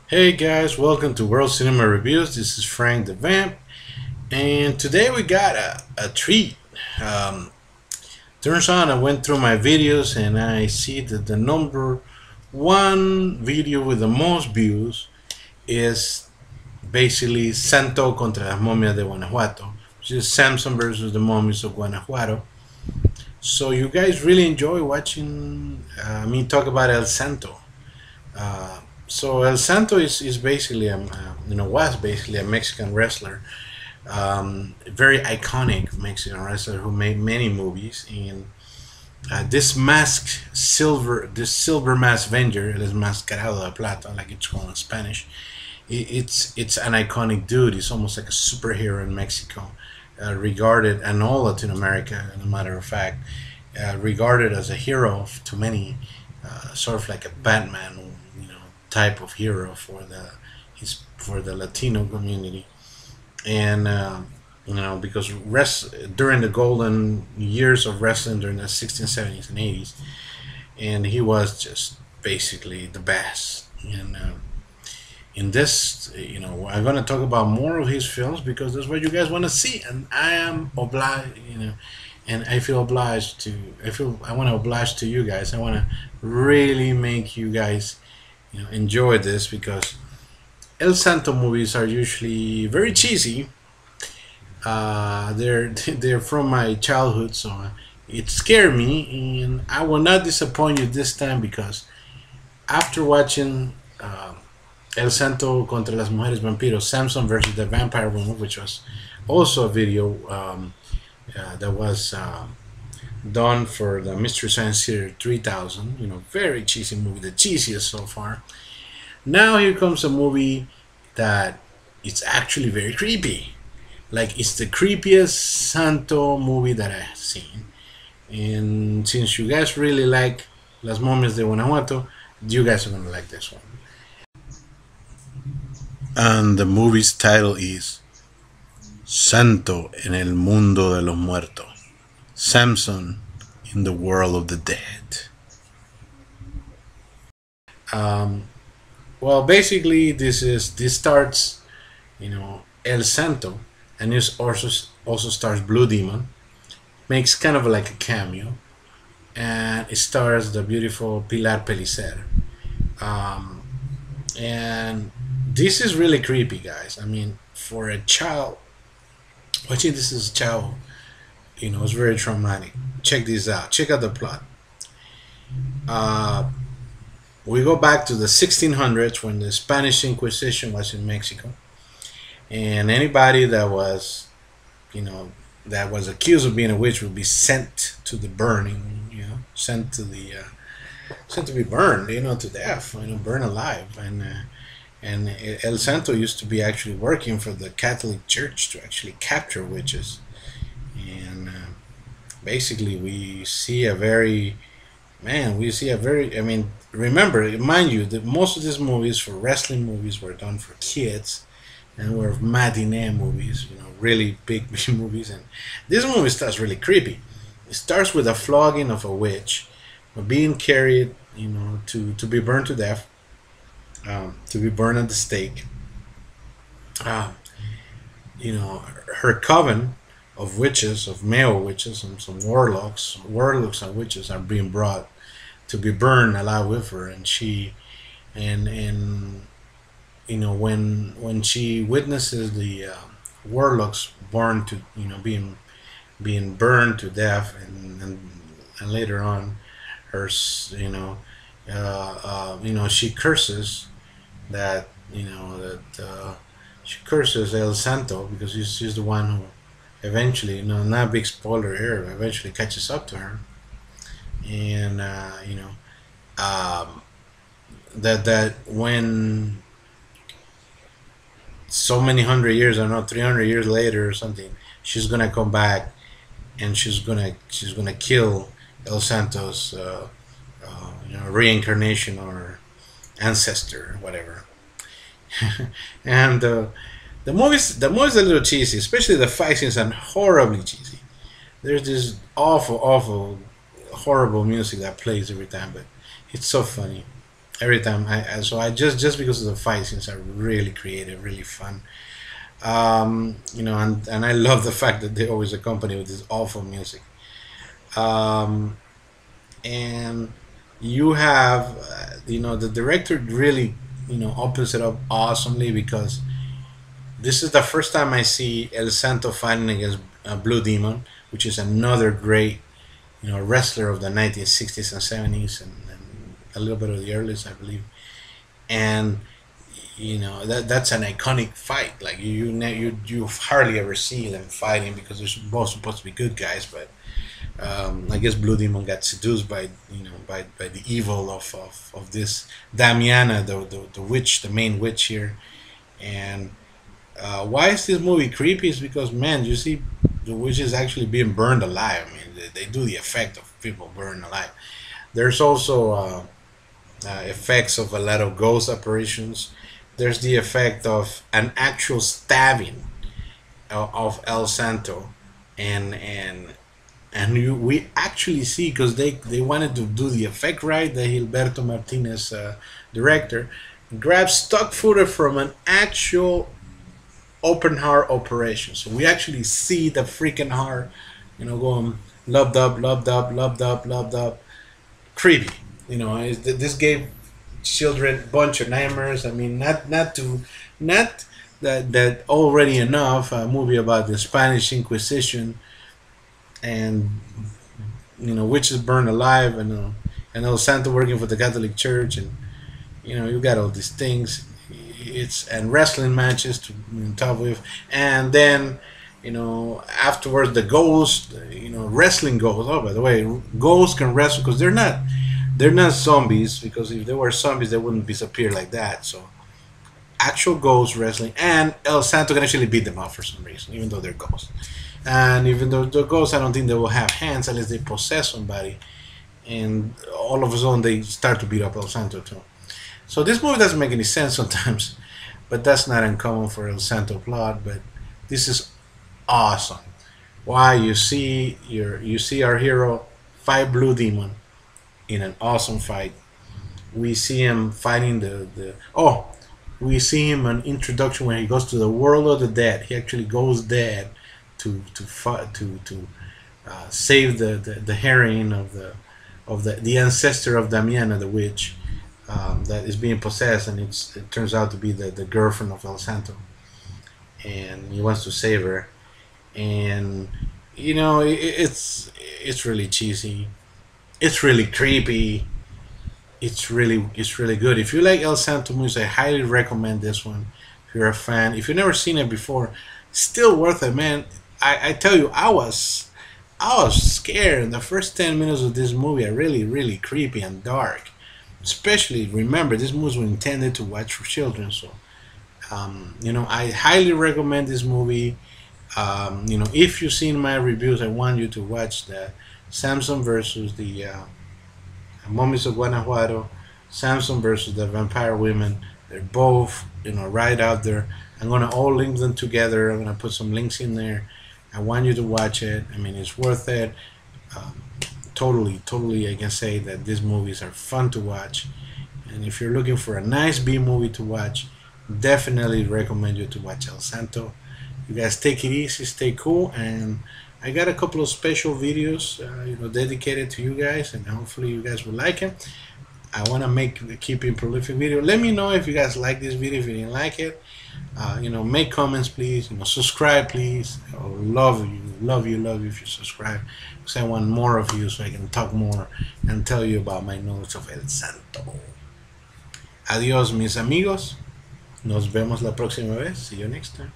Hey guys, welcome to World Cinema Reviews. This is Frank the Vamp, and today we got a treat. Um, Turns out I went through my videos and I see that the number one video with the most views is basically Santo contra las momias de Guanajuato, which is Samson versus the mummies of Guanajuato. So you guys really enjoy watching me talk about El Santo. So El Santo is basically was basically a Mexican wrestler, very iconic Mexican wrestler who made many movies. And this silver mask Avenger, el Enmascarado de Plata, like it's called in Spanish. It's an iconic dude. He's almost like a superhero in Mexico, regarded, and all Latin America, as a matter of fact, regarded as a hero to many, sort of like a Batman, type of hero for the Latino community. And because during the golden years of wrestling during the 16th, 70s, and 80s, and he was just basically the best. And in this, I'm going to talk about more of his films because that's what you guys want to see, and I am obliged, and I feel obliged to. I want to oblige to you guys. I want to really make you guys enjoy this, because El Santo movies are usually very cheesy. They're from my childhood, so it scared me, and I will not disappoint you this time, because after watching El Santo contra las mujeres vampiros, Samson versus the vampire woman, which was also a video that was done for the Mystery Science Theater 3000, very cheesy movie, the cheesiest so far. Now here comes a movie that it's actually very creepy. Like, it's the creepiest Santo movie that I've seen. And since you guys really like Las Momias de Guanajuato, you guys are gonna like this one. And the movie's title is Santo en el Mundo de los Muertos. Samson in the world of the dead. Well, basically, this starts, El Santo, and it also stars Blue Demon, makes kind of like a cameo, and it stars the beautiful Pilar Pellicer. And this is really creepy, guys. I mean, for a child watching this as a child, it's very traumatic. Check this out. Check out the plot. We go back to the 1600s, when the Spanish Inquisition was in Mexico, and anybody that was, that was accused of being a witch would be sent to the burning, sent to be burned, to death, burned alive. And El Santo used to be actually working for the Catholic Church to actually capture witches. And basically we see a very, I mean, remember, mind you, that most of these movies, for wrestling movies, were done for kids, and were matinee movies, really big movies. And this movie starts really creepy. It starts with a flogging of a witch, being carried, to be burned to death, to be burned at the stake. Her coven of witches, of male witches, and some warlocks and witches are being brought to be burned alive with her. And when she witnesses the warlocks born to, being burned to death, and later on, her, she curses that, she curses El Santo, because she's the one who eventually, not a big spoiler here, eventually catches up to her. And that when so many hundred years, I don't know, 300 years later or something, she's gonna come back, and she's gonna kill El Santo's reincarnation, or ancestor, whatever. And the movie's a little cheesy, especially the fight scenes are horribly cheesy. There's this awful, horrible music that plays every time, but it's so funny. every time. So I just because of the fight scenes are really creative, really fun. And I love the fact that they always accompany with this awful music. Um, and you have, the director really, opens it up awesomely because this is the first time I see El Santo fighting against Blue Demon, which is another great, wrestler of the 1960s and 70s, and a little bit of the earliest, I believe. And that's an iconic fight. Like you hardly ever see them fighting because they're both supposed to be good guys, but I guess Blue Demon got seduced by by the evil of this Damiana, the witch, the main witch here. And why is this movie creepy? Is because, man, you see the witches actually being burned alive. I mean, they do the effect of people burned alive. There's also effects of a lot of ghost apparitions. There's the effect of an actual stabbing of El Santo, and we actually see, because they wanted to do the effect right. The Gilberto Martinez director grabbed stock footage from an actual open heart operation, so we actually see the freaking heart, going lubbed up, lubbed up, lubbed up, lubbed up, creepy. This gave children a bunch of nightmares. I mean, not that already enough a movie about the Spanish Inquisition and witches burned alive, and El Santo working for the Catholic Church, and you got all these things. And wrestling matches to top with, and then afterwards the ghosts, wrestling ghosts. Oh, by the way, ghosts can wrestle because they're not zombies, because if they were zombies they wouldn't disappear like that. So actual ghosts wrestling, and El Santo can actually beat them up for some reason, even though they're ghosts. And even though they're ghosts, I don't think they will have hands unless they possess somebody. And all of a sudden they start to beat up El Santo too. So this movie doesn't make any sense sometimes, but that's not uncommon for El Santo plot. But this is awesome. Why you see our hero fight Blue Demon in an awesome fight. We see him fighting we see him an introduction when he goes to the world of the dead. He actually goes dead to fight to save the heroine of the ancestor of Damiana, the witch, that is being possessed, and it turns out to be the girlfriend of El Santo, and he wants to save her. And it's really cheesy, it's really creepy, it's really good. If you like El Santo movies, I highly recommend this one. If you're a fan, if you've never seen it before, still worth it, man. I tell you, I was scared in the first 10 minutes of this movie. Are really creepy and dark. Especially, remember, these movies were intended to watch for children. So I highly recommend this movie. If you've seen my reviews, I want you to watch the Samson versus the Mummies of Guanajuato, Samson versus the Vampire Women. They're both right out there. I'm gonna all link them together. I'm gonna put some links in there. I want you to watch it. I mean, it's worth it. Totally, I can say that these movies are fun to watch. And if you're looking for a nice B movie to watch, definitely recommend you to watch El Santo. You guys take it easy, stay cool, and I got a couple of special videos, dedicated to you guys, and hopefully you guys will like it. I want to keep it prolific video. Let me know if you guys like this video. If you didn't like it, make comments, please. Subscribe, please. I would love you if you subscribe, because I want more of you so I can talk more and tell you about my knowledge of El Santo. Adiós, mis amigos. Nos vemos la próxima vez. See you next time.